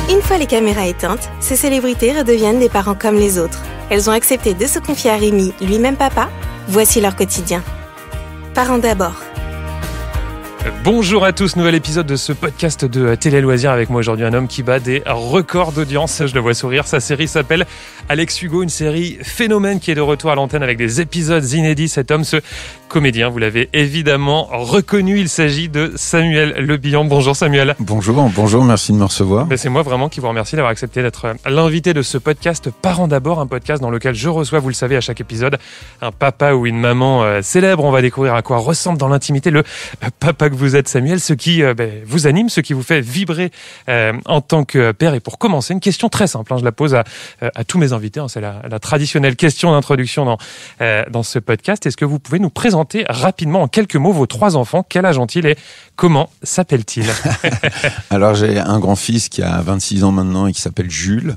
Une fois les caméras éteintes, ces célébrités redeviennent des parents comme les autres. Elles ont accepté de se confier à Rémi, lui-même papa. Voici leur quotidien. Parents d'abord. Bonjour à tous, nouvel épisode de ce podcast de Télé Loisirs avec moi aujourd'hui un homme qui bat des records d'audience, je le vois sourire, sa série s'appelle Alex Hugo, une série phénomène qui est de retour à l'antenne avec des épisodes inédits. Cet homme, ce comédien, vous l'avez évidemment reconnu, il s'agit de Samuel Le Bihan. Bonjour Samuel. Bonjour, merci de me recevoir. C'est moi vraiment qui vous remercie d'avoir accepté d'être l'invité de ce podcast Parents d'abord, un podcast dans lequel je reçois, vous le savez, à chaque épisode, un papa ou une maman célèbre. On va découvrir à quoi ressemble dans l'intimité le papa que vous êtes Samuel, ce qui vous anime, ce qui vous fait vibrer en tant que père. Et pour commencer, une question très simple, je la pose à tous mes invités, c'est la traditionnelle question d'introduction dans ce podcast. Est-ce que vous pouvez nous présenter rapidement en quelques mots vos 3 enfants? Quel âge ont-ils et comment s'appellent-ils? Alors j'ai un grand-fils qui a 26 ans maintenant et qui s'appelle Jules,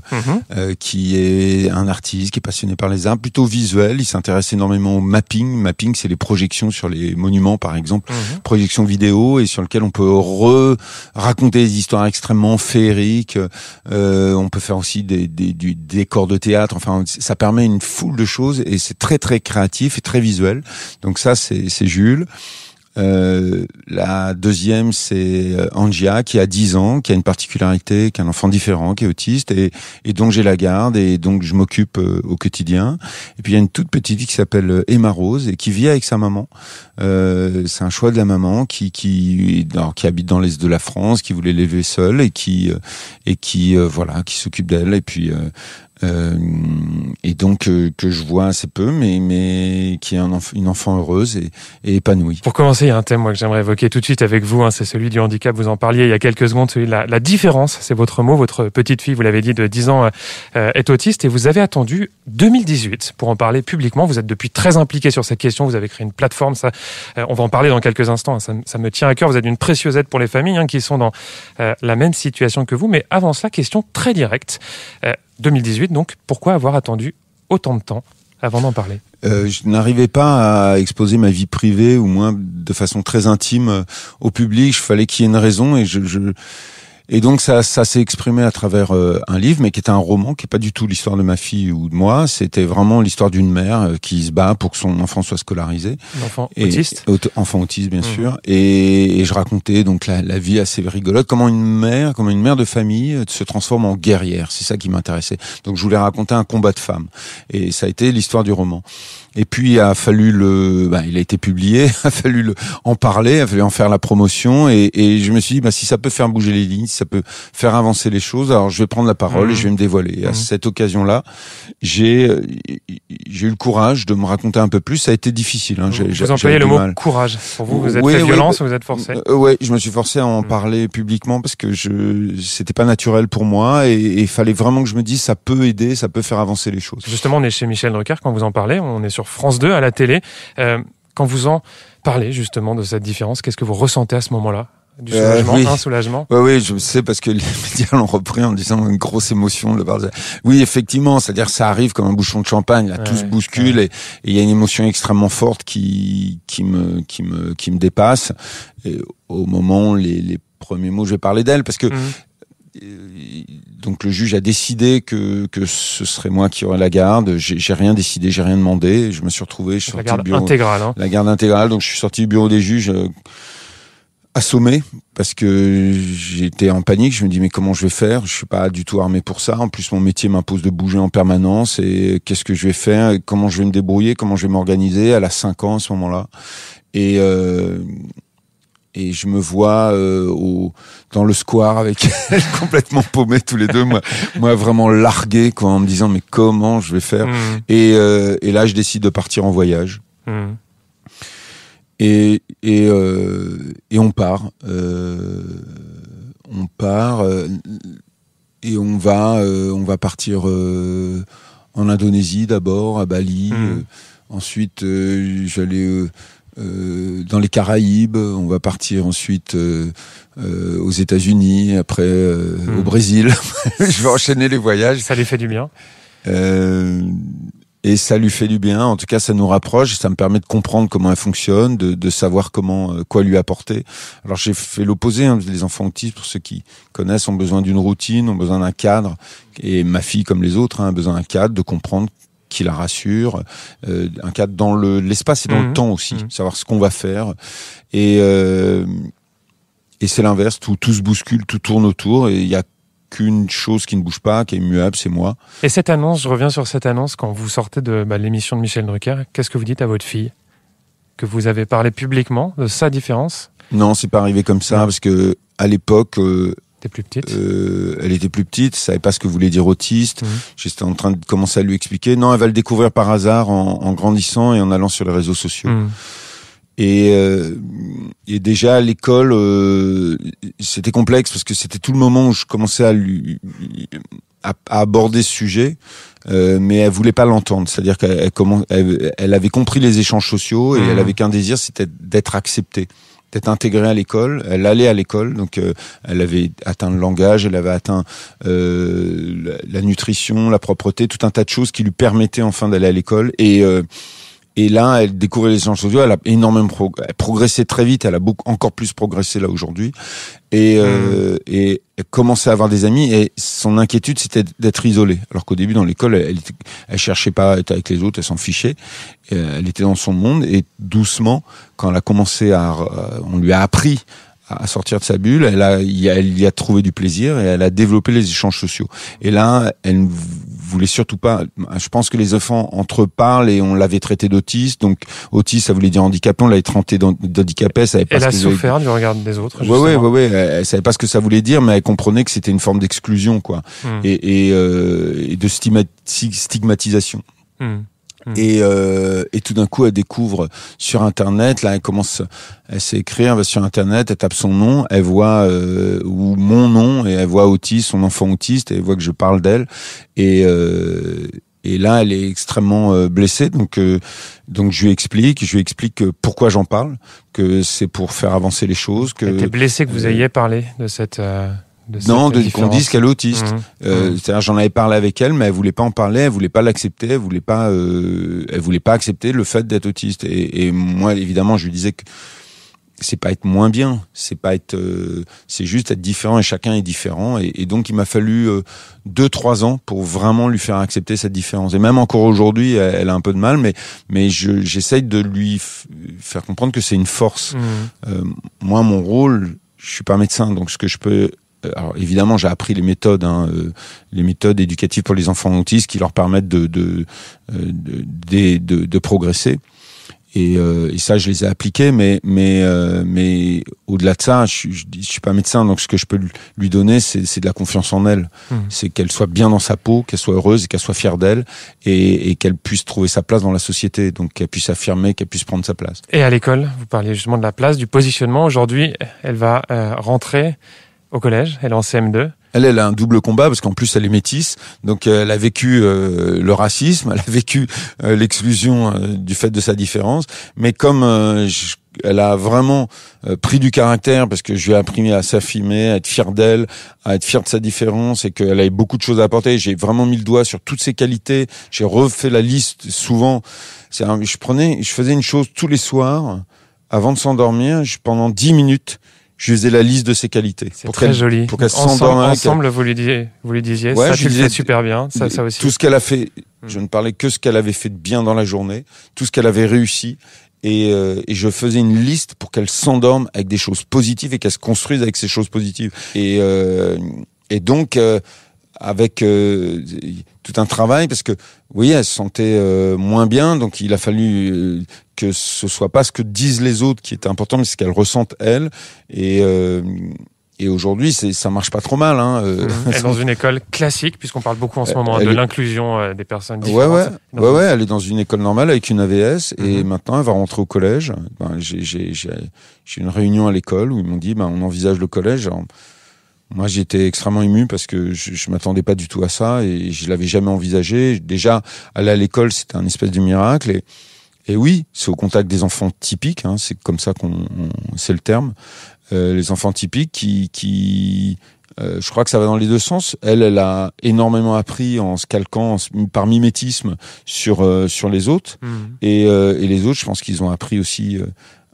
qui est un artiste, qui est passionné par les arts, plutôt visuel. Il s'intéresse énormément au mapping. Mapping, c'est les projections sur les monuments par exemple, projections vidéo, et sur lequel on peut raconter des histoires extrêmement féeriques. On peut faire aussi du décor de théâtre. Enfin, ça permet une foule de choses et c'est très très créatif et très visuel. Donc ça, c'est Jules. La deuxième, c'est Angia, qui a 10 ans, qui a une particularité, qui est un enfant différent, qui est autiste, et dont j'ai la garde, et donc je m'occupe au quotidien. Et puis il y a une toute petite fille qui s'appelle Emma Rose, et qui vit avec sa maman. C'est un choix de la maman qui habite dans l'est de la France, qui voulait l'élever seule, et qui s'occupe d'elle, et puis et donc que je vois assez peu, mais qui est une enfant heureuse et épanouie. Pour commencer, il y a un thème que j'aimerais évoquer tout de suite avec vous, c'est celui du handicap. Vous en parliez il y a quelques secondes, celui de la différence, c'est votre mot. Votre petite fille, vous l'avez dit, de 10 ans est autiste, et vous avez attendu 2018 pour en parler publiquement. Vous êtes depuis très impliqué sur cette question, vous avez créé une plateforme, on va en parler dans quelques instants, ça me tient à cœur. Vous êtes une précieuse aide pour les familles qui sont dans la même situation que vous. Mais avant cela, question très directe. 2018, donc, pourquoi avoir attendu autant de temps avant d'en parler? Je n'arrivais pas à exposer ma vie privée, ou moins de façon très intime, au public. Il fallait qu'il y ait une raison, et donc ça s'est exprimé à travers un livre, mais qui était un roman, qui est pas du tout l'histoire de ma fille ou de moi. C'était vraiment l'histoire d'une mère qui se bat pour que son enfant soit scolarisé. Enfant autiste. Enfant autiste, bien sûr. Et je racontais donc la vie assez rigolote, comment une mère de famille se transforme en guerrière. C'est ça qui m'intéressait. Donc je voulais raconter un combat de femmes. Et ça a été l'histoire du roman. Et puis il a fallu il a été publié, il a fallu en parler, il a fallu en faire la promotion, et je me suis dit si ça peut faire bouger les lignes, si ça peut faire avancer les choses, alors je vais prendre la parole et je vais me dévoiler. Et à cette occasion-là, j'ai eu le courage de me raconter un peu plus. Ça a été difficile. Vous employez le mot courage. Pour vous êtes fait violence ou vous êtes forcé? Oui, je me suis forcé à en parler publiquement parce que c'était pas naturel pour moi, et il fallait vraiment que je me dise ça peut aider, ça peut faire avancer les choses. Justement, on est chez Michel Drucker quand vous en parlez, on est sur France 2 à la télé. Quand vous en parlez justement de cette différence, qu'est-ce que vous ressentez à ce moment-là? Du soulagement, un soulagement? Oui, je sais, parce que les médias l'ont repris en disant une grosse émotion. Oui, effectivement, c'est-à-dire que ça arrive comme un bouchon de champagne, là, tout se bouscule, et il y a une émotion extrêmement forte qui me dépasse. Et au moment, les premiers mots, je vais parler d'elle, parce que donc le juge a décidé que ce serait moi qui aurais la garde. J'ai rien décidé, j'ai rien demandé. Je me suis retrouvé, la garde intégrale. La garde intégrale. Donc je suis sorti du bureau des juges assommé, parce que j'étais en panique. Je me dis mais comment je vais faire? Je suis pas du tout armé pour ça. En plus mon métier m'impose de bouger en permanence, et qu'est-ce que je vais faire? Comment je vais me débrouiller? Comment je vais m'organiser? Elle a 5 ans à ce moment-là, et je me vois dans le square avec elle, complètement paumés tous les deux, moi vraiment largué, en me disant mais comment je vais faire? Et là je décide de partir en voyage. Et on part et on va partir en Indonésie d'abord, à Bali. Ensuite j'allais dans les Caraïbes, on va partir ensuite aux États-Unis, après au Brésil. Je vais enchaîner les voyages. Ça lui fait du bien. Et ça lui fait du bien. En tout cas, ça nous rapproche. Ça me permet de comprendre comment elle fonctionne, de savoir quoi lui apporter. Alors, j'ai fait l'opposé. Les enfants autistes, pour ceux qui connaissent, ont besoin d'une routine, ont besoin d'un cadre. Et ma fille, comme les autres, a besoin d'un cadre, de comprendre qui la rassure, un cadre dans l'espace et dans le temps aussi, savoir ce qu'on va faire. Et c'est l'inverse. Tout se bouscule, tout tourne autour. Et il y a qu'une chose qui ne bouge pas, qui est immuable, c'est moi. Et cette annonce, je reviens sur cette annonce, quand vous sortez de l'émission de Michel Drucker, qu'est-ce que vous dites à votre fille? Que vous avez parlé publiquement de sa différence? Non, c'est pas arrivé comme ça, parce que à l'époque, T'es plus petite. Elle était plus petite, savait pas ce que voulait dire autiste. J'étais en train de commencer à lui expliquer. Non, elle va le découvrir par hasard en grandissant et en allant sur les réseaux sociaux. Et déjà à l'école, c'était complexe parce que c'était tout le moment où je commençais à aborder ce sujet, mais elle voulait pas l'entendre. C'est-à-dire qu'elle avait compris les échanges sociaux et elle avait qu'un désir, c'était d'être acceptée, d'être intégrée à l'école. Elle allait à l'école, donc elle avait atteint le langage, elle avait atteint la nutrition, la propreté, tout un tas de choses qui lui permettaient enfin d'aller à l'école. Et là, elle découvrait les échanges sociaux, elle a énormément progressé très vite, elle a encore plus progressé là aujourd'hui. Et elle commençait à avoir des amis et son inquiétude, c'était d'être isolée. Alors qu'au début, dans l'école, elle cherchait pas à être avec les autres, elle s'en fichait. Elle était dans son monde et doucement, quand elle a commencé on lui a appris à sortir de sa bulle, elle y a trouvé du plaisir et elle a développé les échanges sociaux. Et là, elle ne voulait surtout pas. Je pense que les enfants entre eux parlent et on l'avait traité d'autiste. Donc autiste, ça voulait dire handicapé. On l'avait traité d'handicapé. Elle a souffert du regard des autres. Ouais. Elle savait pas ce que ça voulait dire, mais elle comprenait que c'était une forme d'exclusion, quoi, et de stigmatisation. Et tout d'un coup, elle découvre sur Internet, là, elle sait écrire, elle va sur Internet, elle tape son nom, elle voit ou mon nom, et elle voit autiste, son enfant autiste, et elle voit que je parle d'elle, et là, elle est extrêmement blessée, donc je lui explique pourquoi j'en parle, que c'est pour faire avancer les choses. Elle était blessée que vous ayez parlé de cette. Qu'on dise qu'elle est autiste. C'est-à-dire, j'en avais parlé avec elle, mais elle voulait pas en parler, elle voulait pas l'accepter, elle voulait pas accepter le fait d'être autiste. Et moi, évidemment, je lui disais que c'est pas être moins bien, c'est juste être différent et chacun est différent. Et donc, il m'a fallu 2-3 ans pour vraiment lui faire accepter cette différence. Et même encore aujourd'hui, elle a un peu de mal, mais j'essaye de lui faire comprendre que c'est une force. Moi, mon rôle, je suis pas médecin, donc ce que je peux. Alors évidemment, j'ai appris les méthodes éducatives pour les enfants autistes qui leur permettent de progresser. Et ça, je les ai appliquées, mais au-delà de ça, je suis pas médecin, donc ce que je peux lui donner, c'est de la confiance en elle. C'est qu'elle soit bien dans sa peau, qu'elle soit heureuse et qu'elle soit fière d'elle, et qu'elle puisse trouver sa place dans la société, donc qu'elle puisse affirmer, qu'elle puisse prendre sa place. Et à l'école, vous parliez justement de la place, du positionnement. Aujourd'hui, elle va rentrer au collège, elle est en CM2. Elle a un double combat parce qu'en plus elle est métisse, donc elle a vécu le racisme, elle a vécu l'exclusion du fait de sa différence, mais comme elle a vraiment pris du caractère parce que je lui ai appris à s'affirmer, à être fière d'elle, à être fière de sa différence et qu'elle avait beaucoup de choses à apporter. J'ai vraiment mis le doigt sur toutes ses qualités, j'ai refait la liste souvent. Je faisais une chose tous les soirs avant de s'endormir, pendant 10 minutes. Je faisais la liste de ses qualités. C'est très joli. Pour qu'elle s'endorme. Ensemble, vous lui disiez, ouais, ça tu le fais super bien, ça aussi. Tout ce qu'elle a fait, je ne parlais que ce qu'elle avait fait de bien dans la journée, tout ce qu'elle avait réussi, et je faisais une liste pour qu'elle s'endorme avec des choses positives et qu'elle se construise avec ces choses positives. Et donc, avec tout un travail, parce que, oui, elle se sentait moins bien, donc il a fallu que ce soit pas ce que disent les autres qui était important, mais ce qu'elle ressente elle. Et aujourd'hui, ça marche pas trop mal. Elle est dans une école classique, puisqu'on parle beaucoup en ce moment de l'inclusion des personnes différentes. Ouais, elle est dans une école normale avec une AVS, et maintenant elle va rentrer au collège. J'ai une réunion à l'école où ils m'ont dit, on envisage le collège. Alors, moi, j'étais extrêmement ému parce que je m'attendais pas du tout à ça et je l'avais jamais envisagé. Déjà, aller à l'école, c'était un espèce de miracle. Et oui, c'est au contact des enfants typiques, c'est comme ça c'est le terme. les enfants typiques qui je crois que ça va dans les deux sens. Elle a énormément appris en se calquant par mimétisme sur les autres. Et les autres, je pense qu'ils ont appris aussi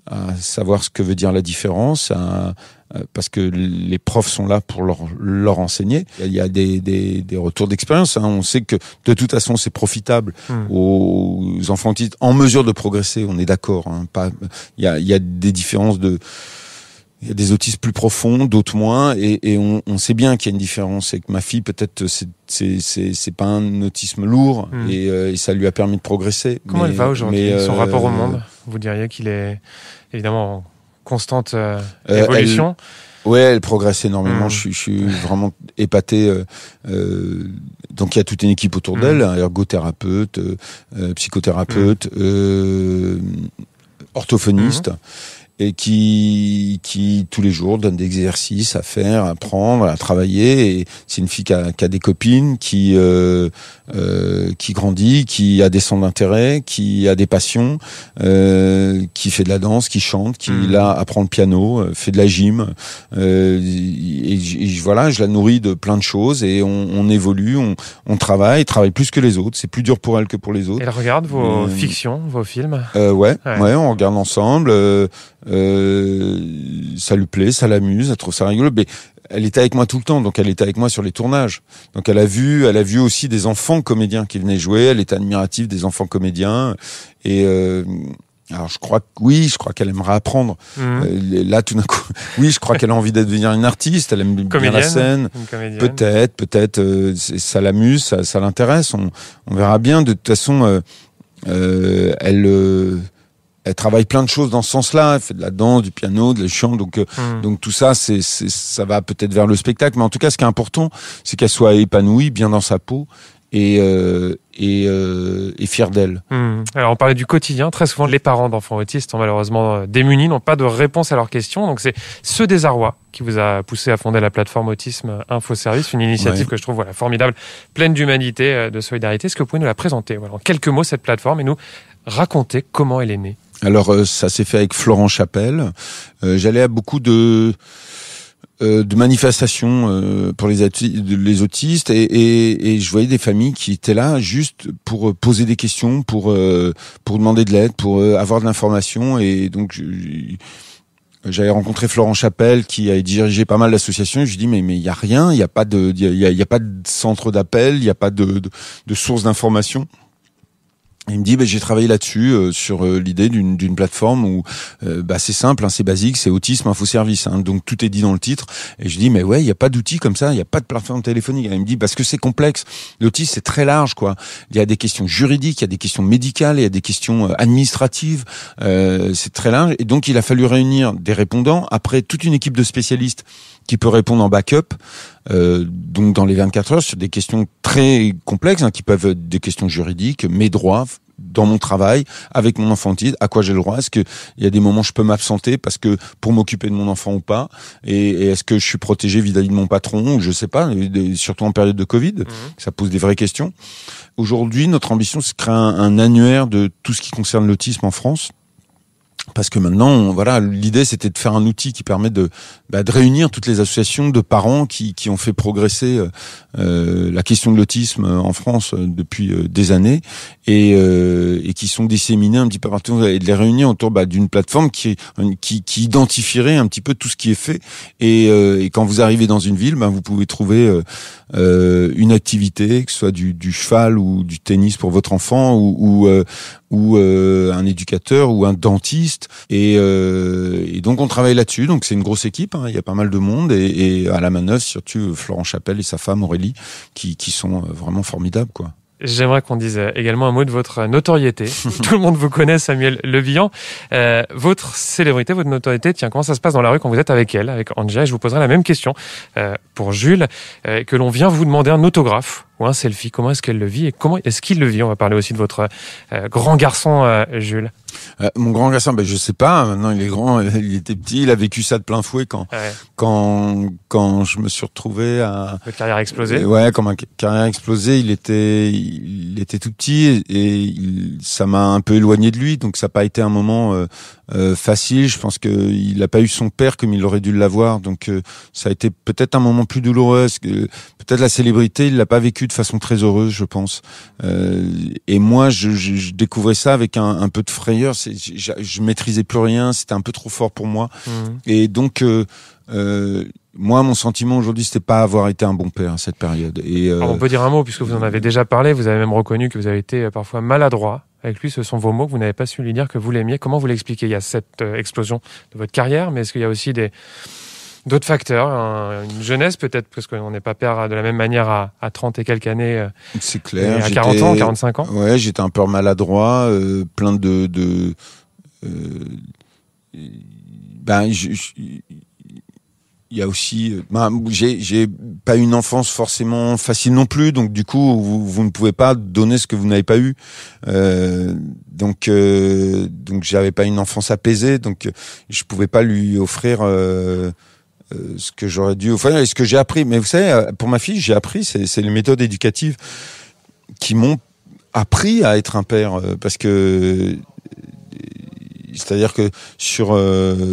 à savoir ce que veut dire la différence, parce que les profs sont là pour leur enseigner. Il y a des retours d'expérience. On sait que de toute façon, c'est profitable aux enfants en mesure de progresser. On est d'accord. Il y a des différences il y a des autismes plus profonds, d'autres moins, et on sait bien qu'il y a une différence. Et que ma fille, peut-être, c'est pas un autisme lourd, et ça lui a permis de progresser. Comment elle va aujourd'hui, son rapport au monde? Vous diriez qu'il est évidemment en constante évolution. Elle progresse énormément. Je suis vraiment épaté. Donc il y a toute une équipe autour d'elle, ergothérapeute, psychothérapeute, orthophoniste. Et qui tous les jours donne des exercices à faire, à apprendre, à travailler. Et c'est une fille qui a des copines, qui grandit, qui a des centres d'intérêt, qui a des passions, qui fait de la danse, qui chante, qui là apprend le piano, fait de la gym. Et voilà, je la nourris de plein de choses et on évolue, on travaille plus que les autres. C'est plus dur pour elle que pour les autres. Elle regarde vos fictions, vos films. Ouais, on regarde ensemble. Ça lui plaît, ça l'amuse, elle trouve ça rigolo. Mais elle était avec moi tout le temps, donc elle était avec moi sur les tournages. Donc elle a vu aussi des enfants comédiens qui venaient jouer. Elle était admirative des enfants comédiens. Et alors je crois qu'elle aimerait apprendre. Là tout d'un coup, je crois qu'elle a envie de devenir une artiste. Elle aime bien la scène. Peut-être, ça l'amuse, ça l'intéresse. On verra bien. De toute façon, elle travaille plein de choses dans ce sens-là. Elle fait de la danse, du piano, de la chant. Donc tout ça, ça va peut-être vers le spectacle. Mais en tout cas, ce qui est important, c'est qu'elle soit épanouie, bien dans sa peau et fière d'elle. Alors, on parlait du quotidien. Très souvent, les parents d'enfants autistes sont malheureusement démunis, n'ont pas de réponse à leurs questions. Donc, c'est ce désarroi qui vous a poussé à fonder la plateforme Autisme Info Service, une initiative que je trouve formidable, pleine d'humanité, de solidarité. Est-ce que vous pouvez nous la présenter en quelques mots, cette plateforme, et nous raconter comment elle est née? Alors ça s'est fait avec Florent Chapelle. J'allais à beaucoup de manifestations pour les autistes et je voyais des familles qui étaient là juste pour poser des questions, pour demander de l'aide, pour avoir de l'information. Et donc j'avais rencontré Florent Chapelle qui a dirigé pas mal d'associations. Je lui dis mais il y a rien, il y a pas de centre d'appel, il y a pas de source d'information. Il me dit, j'ai travaillé là-dessus, sur l'idée d'une plateforme où, c'est simple, c'est basique, c'est Autisme Info Service, donc tout est dit dans le titre. Et je dis, mais ouais, il y a pas d'outils comme ça, il y a pas de plateforme téléphonique. Et il me dit, parce que c'est complexe. L'autisme, c'est très large, quoi. Il y a des questions juridiques, il y a des questions médicales, il y a des questions administratives. C'est très large. Et donc, il a fallu réunir des répondants, après toute une équipe de spécialistes qui peut répondre en backup, donc dans les 24 heures, sur des questions très complexes, qui peuvent être des questions juridiques, mes droits, dans mon travail, avec mon enfant autiste, à quoi j'ai le droit, est-ce que il y a des moments où je peux m'absenter parce que pour m'occuper de mon enfant ou pas, et est-ce que je suis protégé vis-à-vis de mon patron, ou je sais pas, surtout en période de Covid, ça pose des vraies questions. Aujourd'hui, notre ambition, c'est de créer un annuaire de tout ce qui concerne l'autisme en France. Parce que maintenant, l'idée c'était de faire un outil qui permet de réunir toutes les associations de parents qui ont fait progresser la question de l'autisme en France depuis des années et qui sont disséminées un petit peu partout, et de les réunir autour d'une plateforme qui identifierait un petit peu tout ce qui est fait, et quand vous arrivez dans une ville, vous pouvez trouver une activité, que ce soit du cheval ou du tennis pour votre enfant, ou un éducateur ou un dentiste, et donc on travaille là-dessus. Donc c'est une grosse équipe, il y a pas mal de monde, et à la manœuvre surtout Florent Chapelle et sa femme Aurélie qui sont vraiment formidables, quoi. J'aimerais qu'on dise également un mot de votre notoriété. Tout le monde vous connaît, Samuel Lebihan. Votre célébrité, votre notoriété, comment ça se passe dans la rue quand vous êtes avec elle, avec Anja? Et je vous poserai la même question pour Jules, que l'on vient vous demander un autographe ou un selfie, comment est-ce qu'elle le vit et comment est-ce qu'il le vit? On va parler aussi de votre grand garçon, Jules. Mon grand garçon, je sais pas. Maintenant, il est grand. Il était petit. Il a vécu ça de plein fouet quand je me suis retrouvé à. Votre carrière a explosé. Ouais, quand ma carrière a explosé, il était tout petit et ça m'a un peu éloigné de lui. Donc, ça n'a pas été un moment facile. Je pense qu'il n'a pas eu son père comme il aurait dû l'avoir. Donc, ça a été peut-être un moment plus douloureux. Peut-être la célébrité, il l'a pas vécu de façon très heureuse, je pense. Et moi, je découvrais ça avec un peu de frayeur. Je maîtrisais plus rien. C'était un peu trop fort pour moi. Et donc, moi, mon sentiment aujourd'hui, c'était pas avoir été un bon père à cette période. Et alors, on peut dire un mot puisque vous en avez déjà parlé. Vous avez même reconnu que vous avez été parfois maladroit avec lui. Ce sont vos mots que vous n'avez pas su lui dire que vous l'aimiez. Comment vous l'expliquez? Il y a cette explosion de votre carrière, mais est-ce qu'il y a aussi d'autres facteurs, une jeunesse peut-être, parce qu'on n'est pas père de la même manière à 30 et quelques années. C'est clair. À 40 ans, 45 ans. Ouais, j'étais un peu maladroit, plein de il y a aussi, j'ai pas eu une enfance forcément facile non plus, donc du coup vous ne pouvez pas donner ce que vous n'avez pas eu, donc j'avais pas une enfance apaisée, donc je pouvais pas lui offrir ce que j'aurais dû offrir et ce que j'ai appris. Mais vous savez, pour ma fille, j'ai appris, c'est les méthodes éducatives qui m'ont appris à être un père, parce que c'est-à-dire que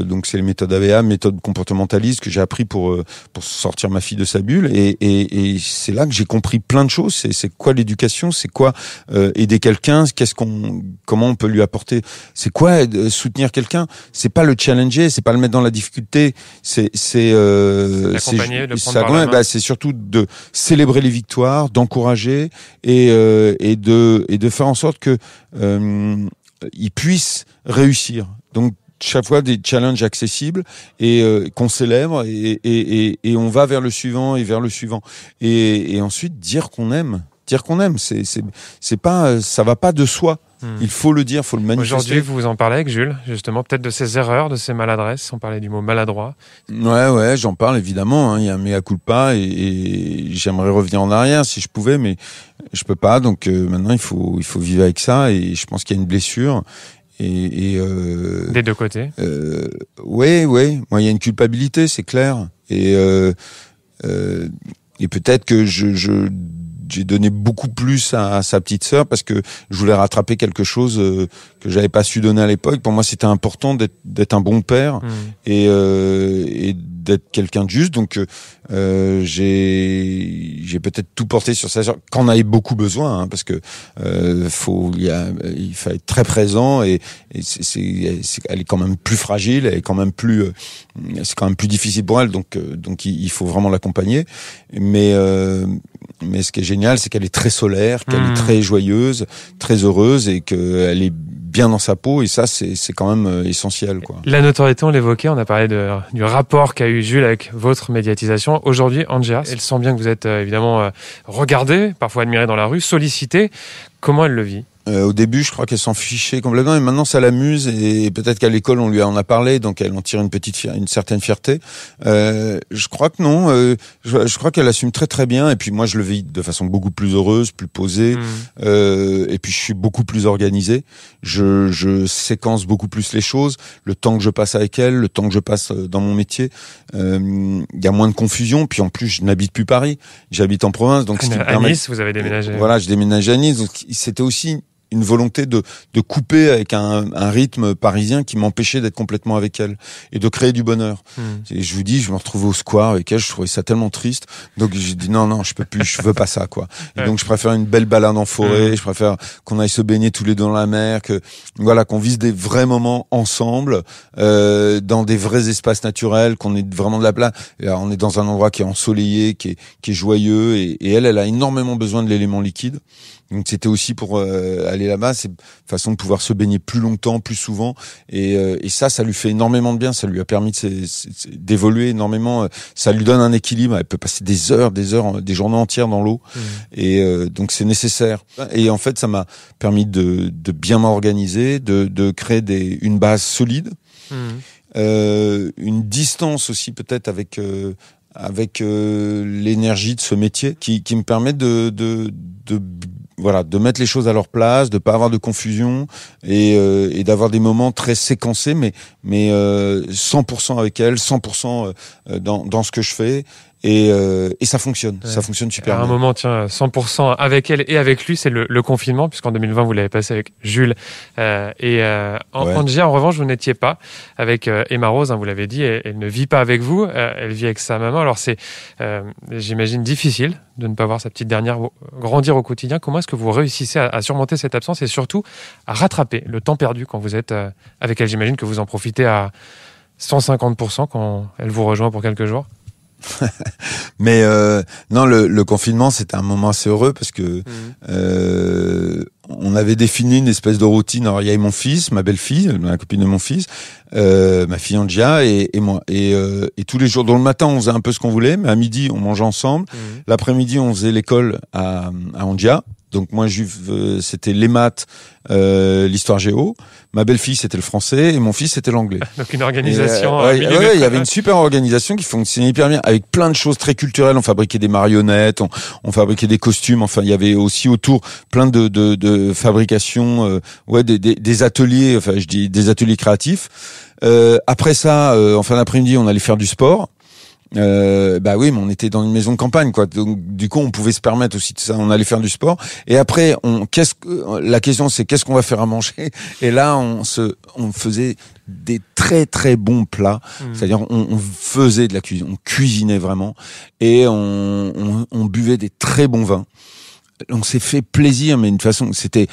donc c'est les méthodes ABA, méthodes comportementalistes que j'ai appris pour sortir ma fille de sa bulle, et c'est là que j'ai compris plein de choses. C'est quoi l'éducation, c'est quoi aider quelqu'un, comment on peut lui apporter, c'est quoi soutenir quelqu'un, c'est pas le challenger, c'est pas le mettre dans la difficulté, c'est l'accompagner, le prendre par la main. C'est surtout de célébrer les victoires, d'encourager et de faire en sorte que ils puissent réussir. Donc chaque fois des challenges accessibles et qu'on célèbre et on va vers le suivant et vers le suivant et ensuite dire qu'on aime. C'est pas, ça va pas de soi. Il faut le dire, faut le manifester. Aujourd'hui, vous en parlez avec Jules, justement, peut-être de ses erreurs, de ses maladresses. On parlait du mot maladroit. Ouais, j'en parle évidemment. Hein. Il y a un mea culpa et j'aimerais revenir en arrière si je pouvais, mais je peux pas. Donc maintenant, il faut vivre avec ça. Et je pense qu'il y a une blessure. Des deux côtés. Ouais. Moi, il y a une culpabilité, c'est clair. Et peut-être que j'ai donné beaucoup plus à sa petite sœur parce que je voulais rattraper quelque chose que j'avais pas su donner à l'époque. Pour moi, c'était important d'être un bon père et d'être quelqu'un de juste. Donc j'ai peut-être tout porté sur sa sœur, qu'en avait beaucoup besoin, hein, parce que il fallait être très présent et elle est quand même plus fragile, elle est quand même plus c'est quand même plus difficile pour elle, donc il faut vraiment l'accompagner. Mais ce qui est génial, c'est qu'elle est très solaire, qu'elle est très joyeuse, très heureuse et qu'elle est bien dans sa peau, et ça c'est quand même essentiel, quoi. La notoriété, on l'évoquait, on a parlé du rapport qu'a eu Jules avec votre médiatisation. Aujourd'hui, Angela, elle sent bien que vous êtes évidemment regardé, parfois admiré dans la rue, sollicité. Comment elle le vit ? Au début, je crois qu'elle s'en fichait complètement, et maintenant ça l'amuse, et peut-être qu'à l'école on lui en a parlé, donc elle en tire une certaine fierté. Je crois que non, je crois qu'elle assume très très bien, et puis moi je le vis de façon beaucoup plus heureuse, plus posée, et puis je suis beaucoup plus organisé. Je séquence beaucoup plus les choses, le temps que je passe avec elle, le temps que je passe dans mon métier. Il y a moins de confusion, puis en plus je n'habite plus Paris, j'habite en province, donc à Nice, vous avez déménagé. Voilà, je déménage à Nice, donc c'était aussi une volonté de couper avec un rythme parisien qui m'empêchait d'être complètement avec elle et de créer du bonheur. Et je vous dis, je me retrouvais au square avec elle, je trouvais ça tellement triste, donc j'ai dit non, je peux plus, je veux pas ça, quoi. Et donc je préfère une belle balade en forêt, je préfère qu'on aille se baigner tous les deux dans la mer, qu'on vise des vrais moments ensemble, dans des vrais espaces naturels, qu'on ait vraiment de la place. On est dans un endroit qui est ensoleillé, qui est joyeux, et elle a énormément besoin de l'élément liquide. Donc c'était aussi pour aller là-bas, c'est une façon de pouvoir se baigner plus longtemps, plus souvent, et ça lui fait énormément de bien. Ça lui a permis d'évoluer énormément. Ça lui donne un équilibre. Elle peut passer des heures, des journées entières dans l'eau, et donc c'est nécessaire. Et en fait, ça m'a permis de bien m'organiser, de créer une base solide, une distance aussi peut-être avec avec l'énergie de ce métier qui me permet de mettre les choses à leur place, de pas avoir de confusion et d'avoir des moments très séquencés, mais 100% avec elle, 100% dans ce que je fais. Et ça fonctionne, ça fonctionne super bien. À un moment, 100% avec elle et avec lui, c'est le confinement, puisqu'en 2020, vous l'avez passé avec Jules. Angia, en revanche, vous n'étiez pas avec Emma Rose, vous l'avez dit, elle ne vit pas avec vous, elle vit avec sa maman. Alors c'est, j'imagine, difficile de ne pas voir sa petite dernière grandir au quotidien. Comment est-ce que vous réussissez à surmonter cette absence et surtout à rattraper le temps perdu quand vous êtes avec elle? J'imagine que vous en profitez à 150% quand elle vous rejoint pour quelques jours. Mais non, le confinement, c'était un moment assez heureux parce que on avait défini une espèce de routine. Alors il y avait mon fils, ma belle-fille, la copine de mon fils, ma fille Angia et moi. Et tous les jours, dans le matin, on faisait un peu ce qu'on voulait, mais à midi, on mangeait ensemble. L'après-midi, on faisait l'école à Angia. Donc moi, c'était les maths, l'histoire géo. Ma belle-fille, c'était le français et mon fils, c'était l'anglais. Donc une organisation. Il y avait une super organisation qui fonctionnait hyper bien, avec plein de choses très culturelles. On fabriquait des marionnettes, on fabriquait des costumes. Enfin, il y avait aussi autour plein de fabrications, des ateliers. Enfin, je dis des ateliers créatifs. Après ça, en fin d'après-midi, on allait faire du sport. Oui, mais on était dans une maison de campagne, quoi. Donc, du coup, on pouvait se permettre aussi de ça. On allait faire du sport. Et après, la question, c'est qu'est-ce qu'on va faire à manger? Et là, on faisait des très, très bons plats. C'est-à-dire, on faisait de la cuisine. On cuisinait vraiment. Et on buvait des très bons vins. On s'est fait plaisir, mais d'une façon, c'était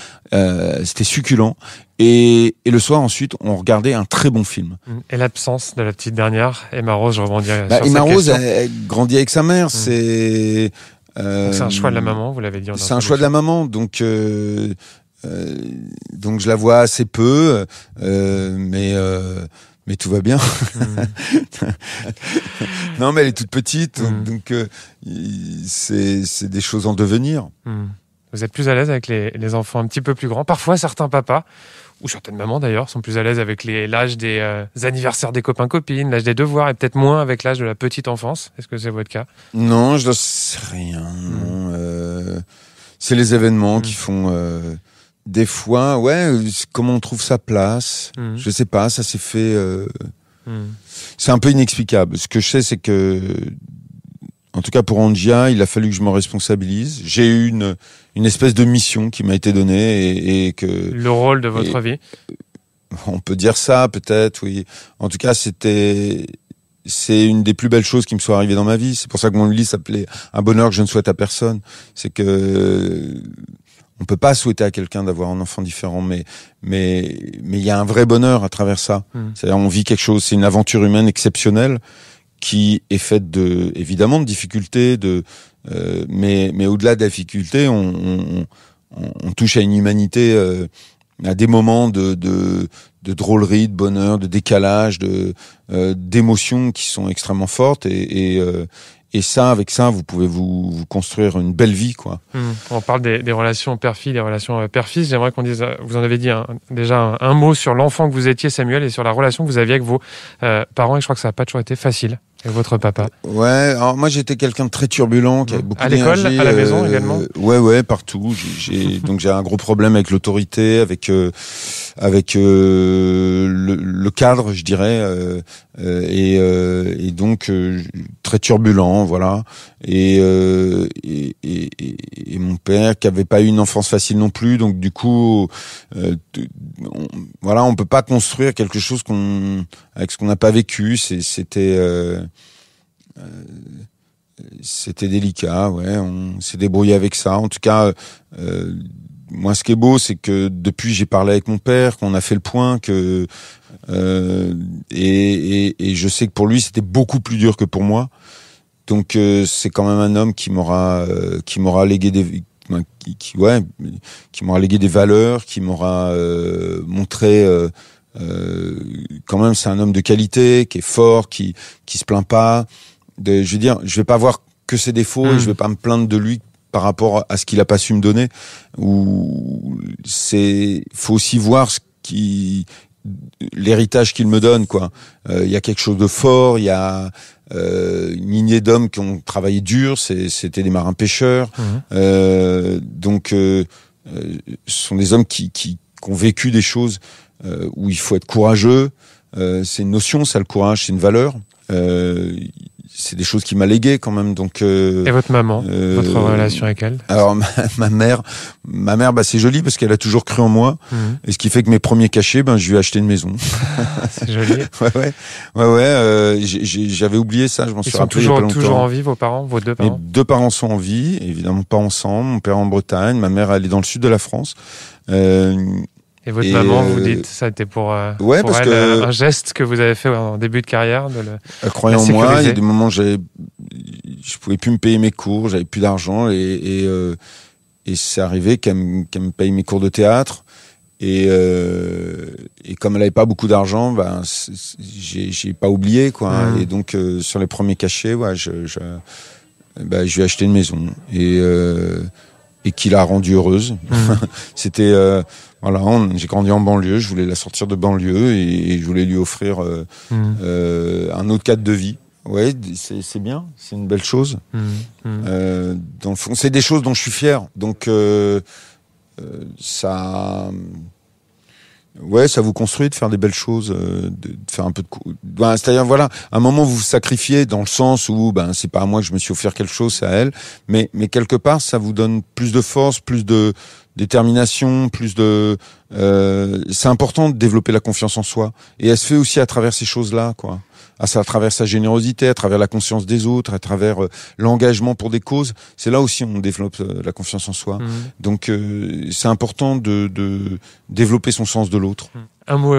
succulent. Et le soir, ensuite, on regardait un très bon film. Et l'absence de la petite dernière, Emma Rose, je rebondis sur cette question. Emma Rose, elle grandit avec sa mère. Donc c'est un choix de la maman, vous l'avez dit. C'est un choix de la maman, donc je la vois assez peu, mais tout va bien. Non, mais elle est toute petite, donc c'est des choses en devenir. Vous êtes plus à l'aise avec les enfants un petit peu plus grands. Parfois, certains papas, ou certaines mamans d'ailleurs, sont plus à l'aise avec l'âge des anniversaires des copains-copines, l'âge des devoirs, et peut-être moins avec l'âge de la petite enfance. Est-ce que c'est votre cas? Non, je ne sais rien. C'est les événements qui font... des fois, comment on trouve sa place. Je sais pas, ça s'est fait... C'est un peu inexplicable. Ce que je sais, c'est que... En tout cas, pour Angia, il a fallu que je me responsabilise. J'ai eu une espèce de mission qui m'a été donnée et que... Le rôle de votre vie? On peut dire ça, peut-être, oui. En tout cas, c'est une des plus belles choses qui me soit arrivée dans ma vie. C'est pour ça que mon livre s'appelait « Un bonheur que je ne souhaite à personne ». C'est que... On peut pas souhaiter à quelqu'un d'avoir un enfant différent, mais il y a un vrai bonheur à travers ça. C'est-à-dire, on vit quelque chose, c'est une aventure humaine exceptionnelle qui est faite évidemment de difficultés, mais au-delà de la difficulté, on touche à une humanité, à des moments de drôlerie, de bonheur, de décalage, d'émotions qui sont extrêmement fortes et ça, avec ça, vous pouvez vous construire une belle vie, quoi. On parle des relations père-fille, des relations père-fils. J'aimerais qu'on dise, vous en avez dit déjà un mot sur l'enfant que vous étiez, Samuel, et sur la relation que vous aviez avec vos parents. Et je crois que ça n'a pas toujours été facile avec votre papa. Ouais, alors moi j'étais quelqu'un de très turbulent, qui avait beaucoup d'énergie. À l'école, à la maison également. Ouais, partout. Donc j'ai un gros problème avec l'autorité, avec le cadre, je dirais, et donc très turbulent, voilà. Et mon père qui avait pas eu une enfance facile non plus, donc du coup, on peut pas construire quelque chose avec ce qu'on n'a pas vécu. C'était délicat, on s'est débrouillé avec ça. En tout cas, moi, ce qui est beau, c'est que depuis, j'ai parlé avec mon père, qu'on a fait le point, et je sais que pour lui, c'était beaucoup plus dur que pour moi. Donc, c'est quand même un homme qui m'aura légué qui m'aura légué des valeurs, qui m'aura montré. Quand même, c'est un homme de qualité, qui est fort, qui se plaint pas. Je veux dire, je vais pas voir que ses défauts et je vais pas me plaindre de lui par rapport à ce qu'il a pas su me donner. Faut aussi voir l'héritage qu'il me donne, quoi. Il y a quelque chose de fort, il y a une lignée d'hommes qui ont travaillé dur, c'était des marins pêcheurs. Donc ce sont des hommes qui ont vécu des choses où il faut être courageux. C'est une notion, ça, le courage, c'est une valeur. C'est des choses qui m'a légué quand même. Donc et votre maman, votre relation avec elle? Alors ma mère, c'est joli parce qu'elle a toujours cru en moi. Et ce qui fait que mes premiers cachets, je lui ai acheté une maison. C'est joli. Ouais. J'avais oublié ça. Je m'en suis rappelé il y a pas longtemps. Toujours en vie, vos parents, vos deux parents? Mes deux parents sont en vie, évidemment pas ensemble. Mon père en Bretagne, ma mère elle est dans le sud de la France. Et votre maman, vous dites, ça a été pour elle un geste que vous avez fait en début de carrière, elle croyait en moi. Il y a des moments où je pouvais plus me payer mes cours, j'avais plus d'argent et c'est arrivé qu'elle me paye mes cours de théâtre et comme elle avait pas beaucoup d'argent, j'ai pas oublié, quoi. Et donc sur les premiers cachets, je lui ai acheté une maison et qui l'a rendue heureuse. C'était j'ai grandi en banlieue, je voulais la sortir de banlieue et je voulais lui offrir un autre cadre de vie. Ouais, c'est bien, c'est une belle chose. Dans le fond, c'est des choses dont je suis fier. Donc ça vous construit de faire des belles choses, de faire un peu de c'est-à-dire à un moment vous vous sacrifiez dans le sens où c'est pas à moi que je me suis offert quelque chose, c'est à elle, mais quelque part ça vous donne plus de force, plus de détermination, plus de c'est important de développer la confiance en soi et elle se fait aussi à travers ces choses-là, quoi. À travers sa générosité, à travers la conscience des autres, à travers l'engagement pour des causes. C'est là aussi on développe la confiance en soi. Donc c'est important de développer son sens de l'autre. Un mot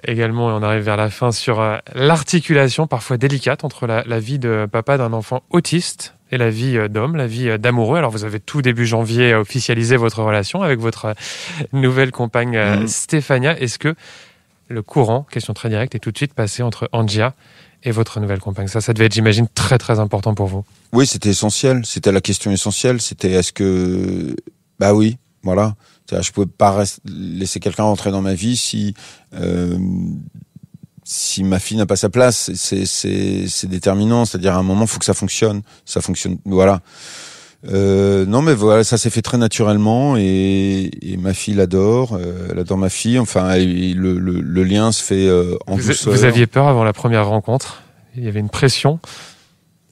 également, et on arrive vers la fin, sur l'articulation parfois délicate entre la vie de papa d'un enfant autiste et la vie d'homme, la vie d'amoureux. Alors vous avez tout début janvier officialisé votre relation avec votre nouvelle compagne Stéphania. Est-ce que le courant, question très directe, est tout de suite passé entre Angia et votre nouvelle compagne? Ça devait être, j'imagine, très très important pour vous. Oui, c'était essentiel. C'était la question essentielle. C'était est-ce que... oui, voilà. C'est-à-dire, je pouvais pas laisser quelqu'un rentrer dans ma vie si ma fille n'a pas sa place. C'est déterminant. C'est-à-dire, à un moment, il faut que ça fonctionne. Ça fonctionne, voilà. Non, mais voilà, ça s'est fait très naturellement et ma fille l'adore, elle adore ma fille. Enfin, le lien se fait en douceur. Vous aviez peur avant la première rencontre? Il y avait une pression?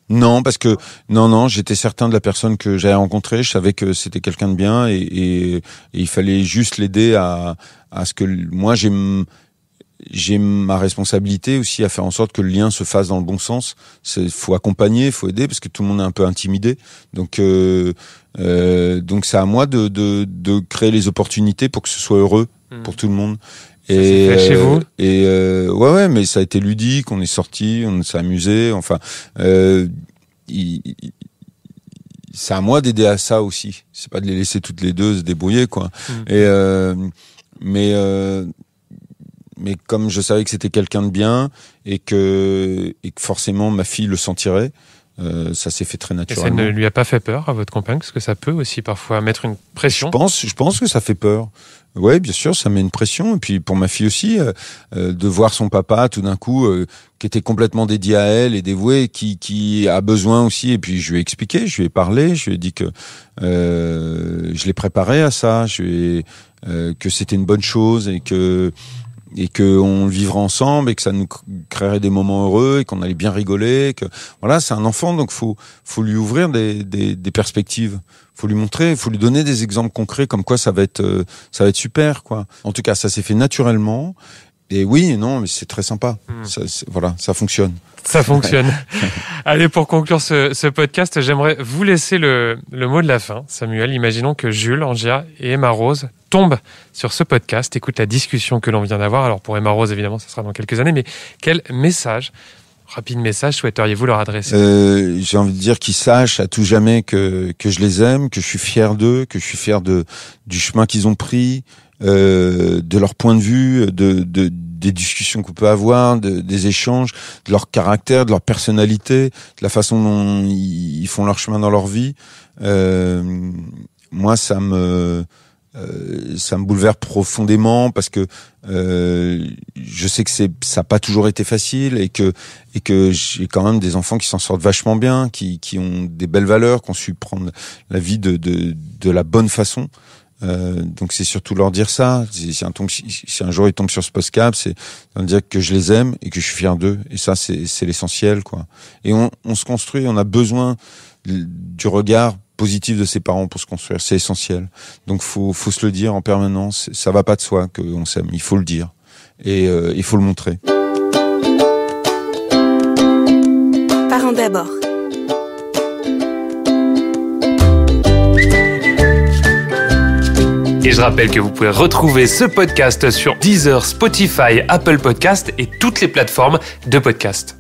Non, parce que non, j'étais certain de la personne que j'avais rencontrée. Je savais que c'était quelqu'un de bien et il fallait juste l'aider à ce que moi j'ai ma responsabilité aussi à faire en sorte que le lien se fasse dans le bon sens. Faut accompagner, faut aider parce que tout le monde est un peu intimidé. Donc c'est à moi de créer les opportunités pour que ce soit heureux pour tout le monde. Ça s'est fait chez vous? Ouais, mais ça a été ludique, on est sortis, on s'est amusé. Enfin, c'est à moi d'aider à ça aussi. C'est pas de les laisser toutes les deux se débrouiller, quoi. Mais comme je savais que c'était quelqu'un de bien et que forcément ma fille le sentirait, ça s'est fait très naturellement. Et ça ne lui a pas fait peur à votre compagne? Parce que ça peut aussi parfois mettre une pression. Je pense que ça fait peur. Ouais, bien sûr, ça met une pression. Et puis pour ma fille aussi, de voir son papa tout d'un coup, qui était complètement dédié à elle et dévoué, qui a besoin aussi. Et puis je lui ai expliqué, je lui ai parlé, je lui ai dit que je l'ai préparé à ça, que c'était une bonne chose et que on vivrait ensemble et que ça nous créerait des moments heureux et qu'on allait bien rigoler, que voilà, c'est un enfant, donc faut lui ouvrir des perspectives, faut lui montrer, faut lui donner des exemples concrets comme quoi ça va être super, quoi. En tout cas, ça s'est fait naturellement et oui et non, mais c'est très sympa. Ça fonctionne. Ça fonctionne. Allez, pour conclure ce podcast, j'aimerais vous laisser le mot de la fin. Samuel, imaginons que Jules, Angia et Emma Rose tombent sur ce podcast, écoutent la discussion que l'on vient d'avoir. Alors pour Emma Rose, évidemment, ça sera dans quelques années, mais quel rapide message souhaiteriez-vous leur adresser? J'ai envie de dire qu'ils sachent à tout jamais que je les aime, que je suis fier d'eux, que je suis fier du chemin qu'ils ont pris, de leur point de vue, des discussions qu'on peut avoir, des échanges, de leur caractère, de leur personnalité, de la façon dont ils font leur chemin dans leur vie. Moi, ça me ça me bouleverse profondément parce que je sais que ça n'a pas toujours été facile et que j'ai quand même des enfants qui s'en sortent vachement bien, qui ont des belles valeurs, qui ont su prendre la vie de la bonne façon. Donc c'est surtout leur dire ça. Si un jour ils tombent sur ce podcast, c'est leur dire que je les aime et que je suis fier d'eux. Et ça, c'est l'essentiel, quoi. Et on se construit, on a besoin du regard positif de ses parents pour se construire. C'est essentiel. Donc faut se le dire en permanence. Ça va pas de soi qu'on s'aime. Il faut le dire. Et il faut le montrer. Parents d'abord. Et je rappelle que vous pouvez retrouver ce podcast sur Deezer, Spotify, Apple Podcast et toutes les plateformes de podcast.